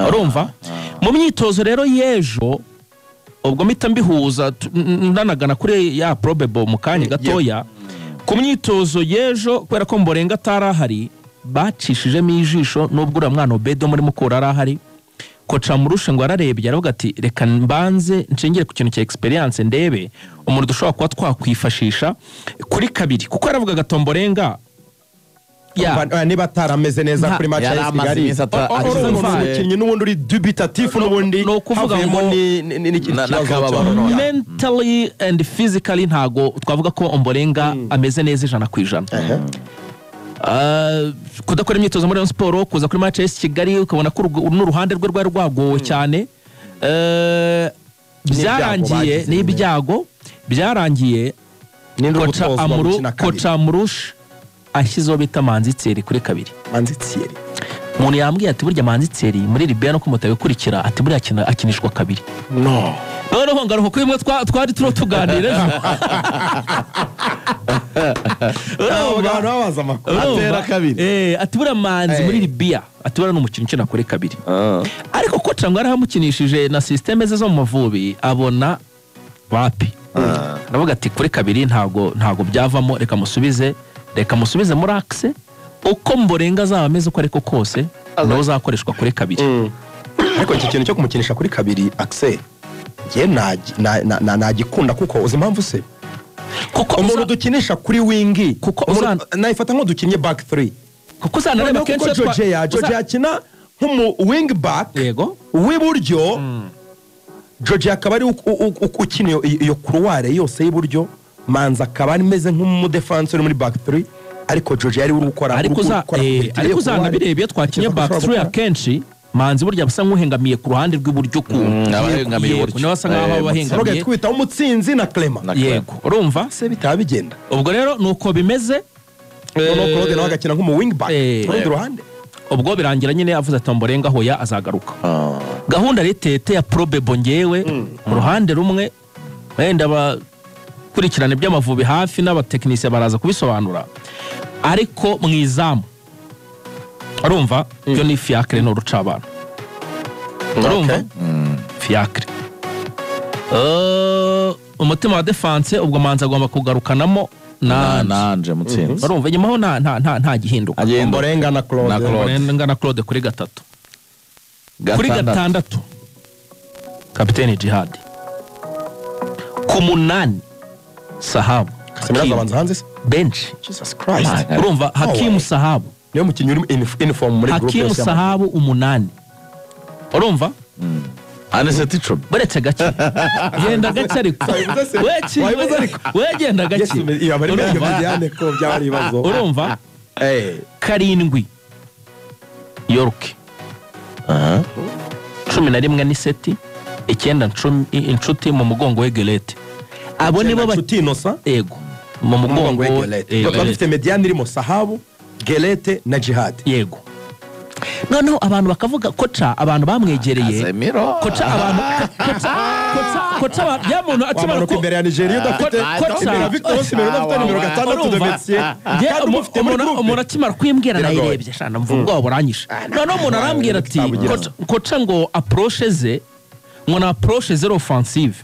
urumva mu myitozo rero yejo ubwo mpita mbihuza ndanagana kuri ya probable mu kanya gatoya ku myitozo yejo kubera ko Mborenga atarahari bacishijemo ijisho n'ubwo ura mwana Obedo muri Mukura arahari koca Murushe ngo ararebye aravuga ati reka mbanze ncengere ku kintu cya experience ndebe umuntu dushobora kuba twakwifashisha kuri kabiri kuko yaravugaga Tomborenga niba atarameze neza kuri match ya Kigali umukinnyi n'ubundi uri dubitatif n'ubundi no kuvuga ngo mentally and physically ntago twavuga ko Ombolenga ameze neza 100%. Kudakora imyitozo muri sport kuza kuri match ya Kigali ukabona ko n'uruhande rwe rwari rwagowe cyane byarangiye n'ibyago byarangiye koca Murushe ashyizeho bita Manzitseri kuri kabiri. Manzitseri umuntu yambwiye ati burya Manzitseri muri Libya no kumutabikurikira ati burya akinishwa kabiri. No noneho ngaruka kuri mwe twari tuganira atera kabiri ati burya Manzi muri Libya ati burya n'umukino ukina kuri kabiri. Ariko koca ngo arahamukinishije na systeme ze zo mu Mavubi abona wapi aravuga ati kuri kabiri ntago byavamo reka musubize muri axe uko Mborenga azaba ameze uko ariko kose nawe uzakoreshwa kuri kabiri. Ariko iki kintu cyo kumukinisha kuri kabiri axe je nagikunda kuko uzi impamvu se kuko umuntu dukinisha kuri wingi kuko nayifata nko dukinye back 3 kuko uzanareba kenshi George akina nk'umu wing back yego w'iburyo George akaba ari ukina iyo couloir yose y'iburyo Manzi akaba ameze nk'umu defenseur muri back 3 ariko George yari uri gukora ariko uzanabirebye twakinye back 3 akenshi Manzi burya basa nk'uhengamiye ku ruhande rw'iburyo ku abahengamiye buryo niba basa nk'aho abahengamiye twita umutsinzi na Clement yego urumva se bitabigenda ubwo rero nuko bimeze no Claude nawe agakina nk'umu wing back ku ruhande ubwo birangira nyine avuze ati Mborenga hoya azagaruka gahunda ritete ya probable ngewe mu ruhande rumwe wenda bakurikirana by'Amavubi hafi n'abatekinisiye baraza kubisobanura ariko mwizamu urumva byo ni Fiacre no rucabana urumva Fiacre umutima wa defense ubwo Manzi agomba kugarukanamo nanje mutsinzi urumva nyuma ho nta gihinduka Mborenga na Claude kuri gatatu kuri gatandatu Kapiteni Jihad ku munani Sahabu bench Jesus Christ urumva Hakimu Sahabu niyo mukinyi uri uniform muri group Hakimu Sahabu umunani urumva Aniseti Icumi baretse gake genda gake ariko wegenda gake urumva karindwi York 11 ni seti 9 inshuti mu mugongo we Gelete abo nibo batinosa ego mu mugongo we Gelete bafite mediane irimo Sahabu Gelete na Jihad yego noneho abantu bakavuga koca abantu bamwegereye koca abantu koca yamuntu akimara ko imbere ya Nigeria udafite koca Victor Osimhen udafite nimero 6 de Messier kandi mufite umuntu akimara kwimbwira nayirebye shana mvuga ngo buranyisha noneho umuntu arambwira ati koca ngo approche ze ngo na approche zero offensive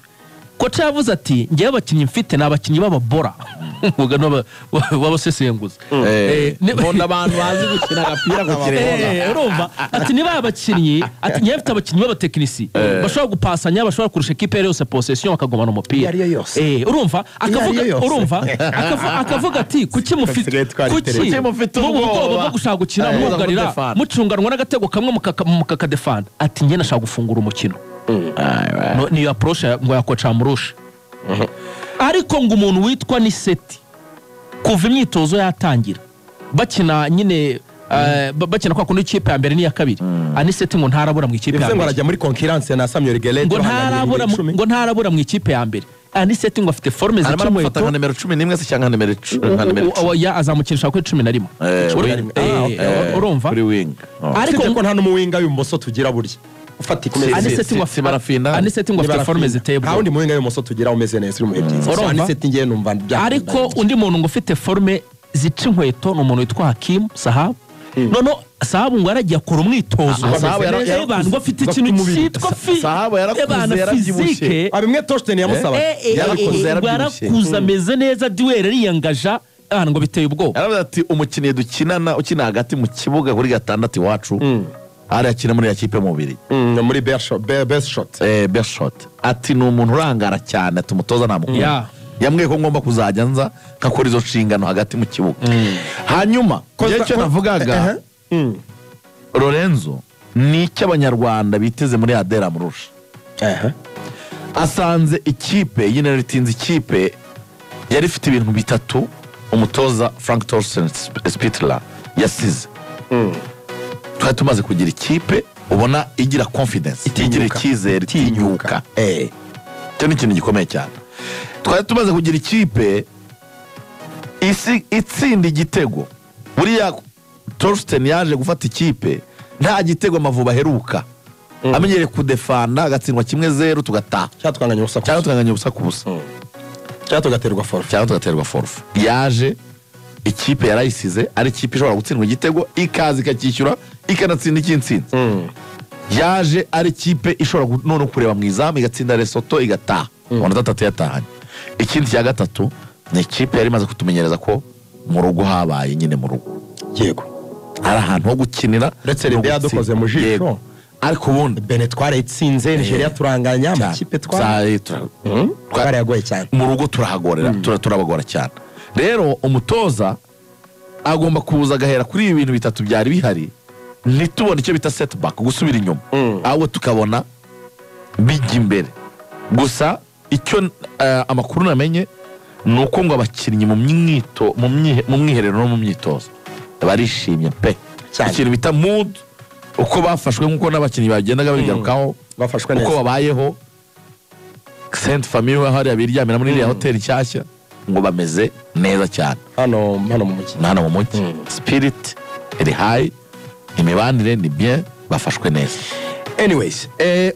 koca yavuze ati ngiye abakinnyi mfite nabakinnyi b'ababora ubwo babasesenguza mbona abantu bazi gukina agapira ku kirere urumva ati niba abakinnyi ati ngiye mfite abakinnyi b'abatekinisi bashobora gupasanya bashobora kurusha equipe yose possession bakagomana umupira urumva akavuga ati kuki mufite ubwoba bwo gushaka gukina mwugarira mucunganwa n'agatego kamwe mukakadefanda ati ngiye nashaka gufungura umukino niyo approche ngo yakoca Murushe ariko ngo umuntu witwa ni Seti kuva imyitozo yatangira bakina nyine bakina kwa kundi ikipe ya mbere ni ya kabiri Aniseti ngo ntarabura mu ikipe ya mbere ngo arajya muri concurrence na Samuel Gelete ngo ntarabura mu ikipe ya mbere Aniseti ngo afite forme zicamo ifata nka numero 11 se cyangwa numero 10 ya azamukinisha kuri 11 urumva kuri wing ariko nta n'umuwinga y'umoso tugira burya ufatika Aniseti ngo afite forme ziteye bwo undi muwinga y'umoso tugira umeze neza uri mu byiza Aniseti ngiye numva ariko undi muntu ngo ufite forme zica inkweto n'umuntu witwa Hakimu Sahabu none Sahabu ngo yaragiye akora umwitozo Sahabu ngo afite ikintu cyitwa Sahabu yarakuze yarabyibushye abimwe Torsten yamusaba yarakuze ameze neza duel riyangaja ngo biteye ubwoba yaravuze ati umukinnyi dukinana ukina hagati mu kibuga kuri gatandatu iwacu ari akina muri ya kipe mubiri muri best shot ati ni umuntu urangara cyane tumutoza namukunda yambwiye ko ngomba kuzajya nza nkakora izo nshingano hagati mu kibuga hanyuma cyo navugaga Lorenzo ni icy'abanyarwanda biteze muri Adera Murusha asanze ikipe yinaritinze ikipe yari ifite ibintu bitatu umutoza Frank Thorsten Spittler yasize twari tumaze kugira ikipe ubona igira confidence igira icyizere itinyuka cyo ni ikintu gikomeye cyane twari tumaze kugira ikipe itsinda igitego buriya Thorsten yaje gufata ikipe nta gitego Amavubi aheruka amenyereye kudefanda agatsindwa 1-0 tugataha cyatwanganya ubusa ku busa cyatugaterwa forfe yaje ikipe yarayisize ari ikipe ishobora gutsindwa igitego ikaza ikacyishyura ikanatsinda ikintsinzi yaje ari ikipe ishobora none kureba mu izamu igatsinda Lesotho igataha ubona 3 yatahanye ikindi cya gatatu ni ikipe yari imaze kutumenyereza ko mu rugo habaye nyine mu rugo yego ari ahantu ho gukinira uretse Libya yadukoze mu jisho ariko ubundi Benin twaretsinze Nigeria turanganya amakipe twarayagoye cyane mu rugo turahagorera turabagora cyane rero umutoza agomba kuza agahera kuri ibi bintu bitatu byari bihari ntitubone icyo bita setback gusubira inyuma ahubwo tukabona bijya imbere gusa icyo amakuru namenye ni uko ngo abakinnyi mu mwiherero no mu myitozo barishimye pe ikintu bita mood uko bafashwe nk'uko n'abakinnyi bagendaga bigarukaho bafashwe neza uko babayeho Sainte Famille aho ari abiryamira muri iriya hoteli nshyashya ngo bameze neza cyane hano mu mujyi spirit iri high imibanire ni bien bafashwe neza anyways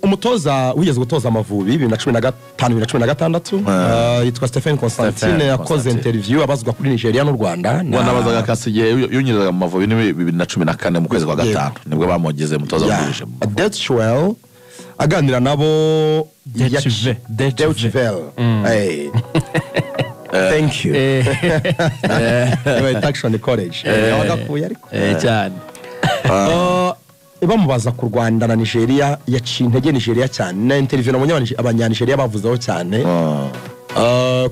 umutoza wigeze gutoza Amavubi 2015-2016 yitwa Stephen Constantine yakoze interview abazwa kuri Nigeria n'u Rwanda nabazaga kasigiye yunyirizaga mu Mavubi 2014 mu kwezi kwa gatanu nibwo bamugeze mutoza wungirije that's well aganira nabo Deutsche Welle thank you Action College abagakuye ariko cyane bamubaza ku Rwanda na Nigeria yaciye intege Nigeria cyane na interview nabonye abanyanigeria bavuzeho cyane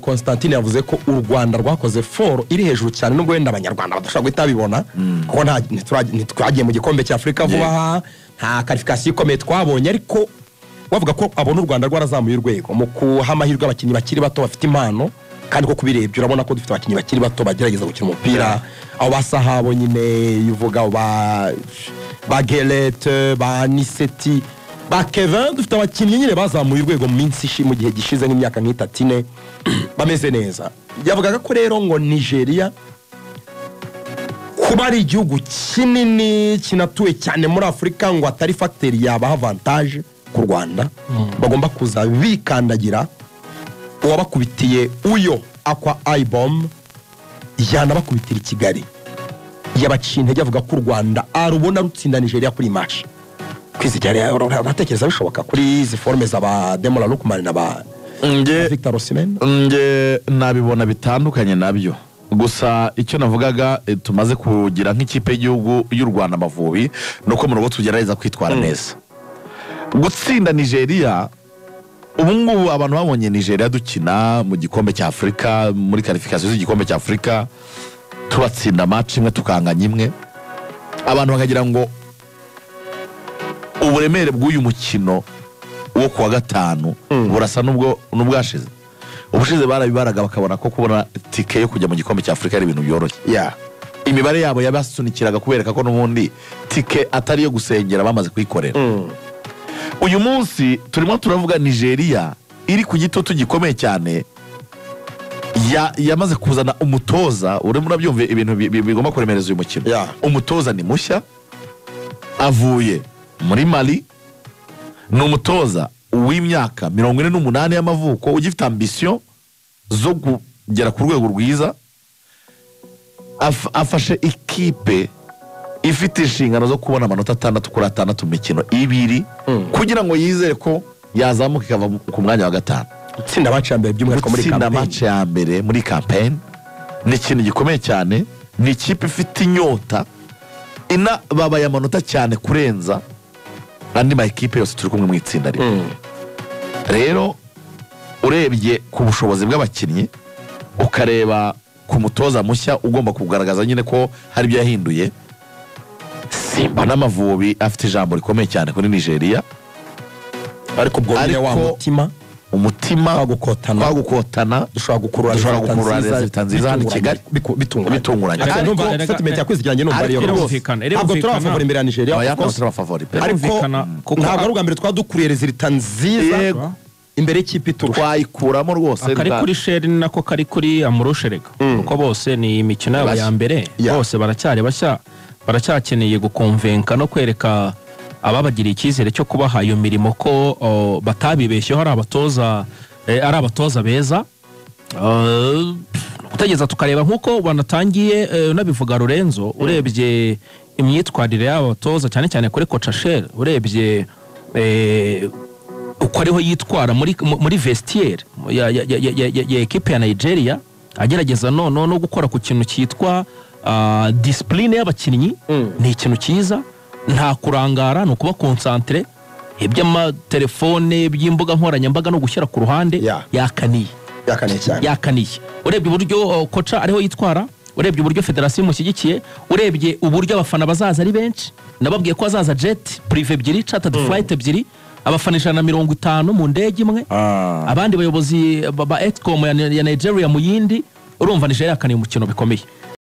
Constantine yavuze ko u Rwanda rwakoze foro iri hejuru cyane nubwo wenda abanyarwanda badashobora guhita bibona kuko ntitwagiye mu gikombe cya Afrika vuba nta qualification ikomeye twabonye ariko bavuga ko abona u Rwanda rwarazamuye urwego mu kuha amahirwe abakinnyi bakiri bato bafite impano kandi ko kubirebye urabona ko dufite abakinnyi bakiri bato bagerageza gukina umupira abo basahabo nyine yuvuga ba Gelete ba Niseti ba Kevin dufite abakinnyi nyine bazamuye urwego mu minsi mu gihe gishize nk'imyaka nk'itatu bameze neza yavugaga ko rero ngo Nigeria kuba ari igihugu kinini kinatuwe cyane muri Afrika ngo atari factor yaba avantage ku Rwanda bagomba kuza bikandagira uwabakubitiye uyo Aqua Ibom yanabakubitira Kigali yabaciye intege avuga ko u Rwanda arubona rutsinda Nigeria kuri match kwizigara uratekereza bishoboka kuri izi forme z'aba Demola Lukman na ba Victor Osimhen nabibona bitandukanye nabyo gusa icyo navugaga tumaze kugira nk'ikipe y'igihugu y'u Rwanda Amavubi nuko mu rugo tugerageza kwitwara neza gutsinda Nigeria ubungubu abantu babonye Nigeria dukina mu gikombe cya Afrika muri qualification z'igikombe cya Afrika tubatsinda match imwe tukanganya imwe abantu bakagira ngo uburemere bw'uyu mukino wo kuwa gatanu burasa n'ubwashize ubushize barabibaraga bakabona ko kubona tike yo kujya mu gikombe cya Afrika ari ibintu byoroshye imibare yabo yabasunikiraga kubereka ko n'ubundi tike atari yo gusengera bamaze kuyikorera uyu munsi turimo turavuga Nigeria iri ku gitutu gikomeye cyane yamaze kuzana umutoza urimo urabyumva ibintu bigomba kuremereza uyu mukino umutoza ni mushya avuye muri Mali ni umutoza w'imyaka 48 y'amavuko ugifite ambition zo kugera ku rwego rwiza afashe ikipe ifite inshingano zo kubona amanota 6 kuri 6 mu mikino 2 kugira ngo yizere ko yazamuka ikava ku mwanya wa 5. Itsinda match ya mbere by'umwihariko muri Itsinda campaign. match ya mbere muri campaign ni ikintu gikomeye cyane, ni ikipe ifite inyota ina babaye amanota cyane kurenza andi ma ekipe yose turi kumwe mu itsinda rimwe. Rero urebye ku bushobozi bw'abakinnyi ukareba ku mutoza mushya ugomba kugaragaza nyine ko hari ibyo yahinduye, Simba n'Amavubi afite ijambo rikomeye cyane kuri Nigeria, ariko bwo nyine wa umutima wagukotana dushobora gukurura resultat nziza hano i Kigali bitunguranye. Ariko sentiment yakwizigiranye numva ariyo ntabwo turabafavori imbere ya Nigeria, ariko ntabwo ari ubwa mbere twadukuriye resultat nziza imbere y'ikipe turusha twayikuramo rwose. Kari kuri sheri nako kari kuri amurushereka kuko bose ni imikino yabo ya mbere, bose baracyari bashya, baracyakeneye gukonvenka no kwereka ababagiriye icyizere cyo kubaha iyo mirimo ko batabibeshyeho ari abatoza beza. Kutegeza tukareba nkuko banatangiye nabivuga Lorenzo, urebye imyitwarire y'aba batoza cyane cyane kuri Coach Asher, urebye uko ariho yitwara muri vestiaire ya equipe ya Nigeria, agerageza no gukora ku kintu cyitwa discipline y'abakinnyi, ni ikintu cyiza, nta kurangara, no kuba concentré, iby'amatelefone by'imbuga nkoranyambaga no gushyira ku ruhande yakaniye urebye uburyo koca ariho yitwara, urebye uburyo federasiyo imushyigikiye, urebye uburyo abafana bazaza ari benshi, nababwiye ko azaza jet privé ebyiri, chartered flight ebyiri, abafana 150 mu ndege imwe, abandi bayobozi ba Excom ya Nigeria mu yindi. Urumva Nigeria yakaniye umukino bikomeye.